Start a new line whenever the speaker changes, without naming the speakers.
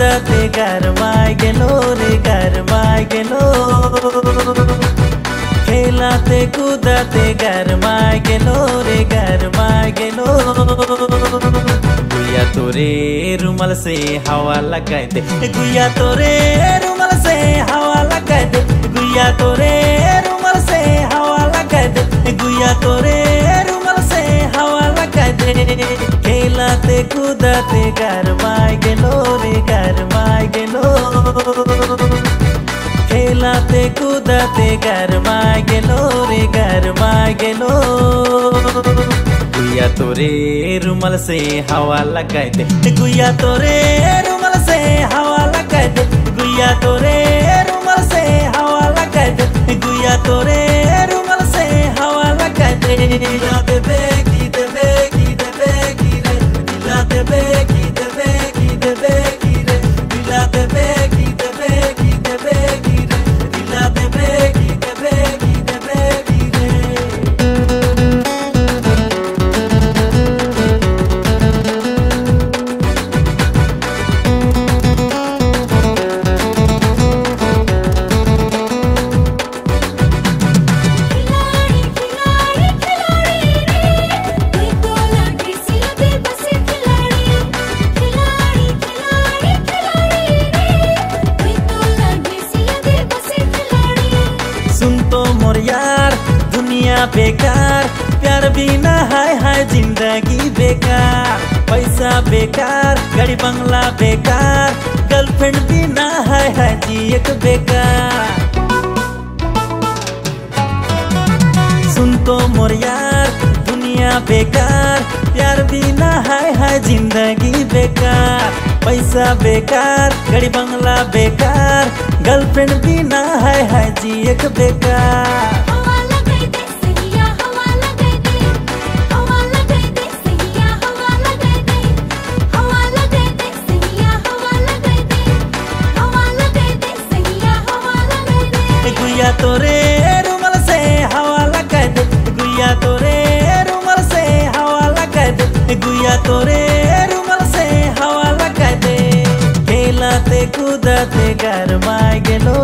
कूदते गरमाय गेलो रे गरमाय गेलो, खेलाते कूदते गरमाय गेलो रे गरमाय गेलो। गुया तोरे रुमाल से हवा लगाए दे, गुया तोरे रुमाल से हवा लगाए दे, गुया तोरे रुमाल से हवा लगाए दे, गुया तोरे रुमाल से हवा लगाए दे। खेलाते कूदते गरमाय गेलो रे गरमाय गेलो, खेलाते कूदते गरमाय गेलो रे गरमाय गेलो। गुया तोरे रुमाल से हवा लगाए दे, गुया तोरे रुमाल से हवा लगाए दे, गुया तोरे रुमाल से हवा लगाए दे, गुया तोरे रुमाल से हवा लगाए दे। दिला देबे की देबे की देबे की रे, दिला देबे की देबे की देबे की रे, दिला देबे की देबे की देबे की रे, दिला देबे की देबे की देबे की रे। सुन तो मोर यार दुनिया बेकार, प्यार बिना हाय हाय जिंदगी बेकार, पैसा बेकार गाड़ी बंगला बेकार, गर्लफ्रेंड बिना हाय हाय जियक बेकार। सुन तो मोर यार दुनिया बेकार, प्यार बिना हाय हाय जिंदगी बेकार, पैसा बेकार गाड़ी बंगला बेकार, गर्लफ्रेंड बिना हाय हाय जियक बेकार। गुया तोरे रुमाल से हवा लगाए दे, गुया तोरे रुमाल से हवा लगाए दे, गुया तोरे रुमाल से हवा लगाए दे। खेलाते कूदते गरमाय गेलो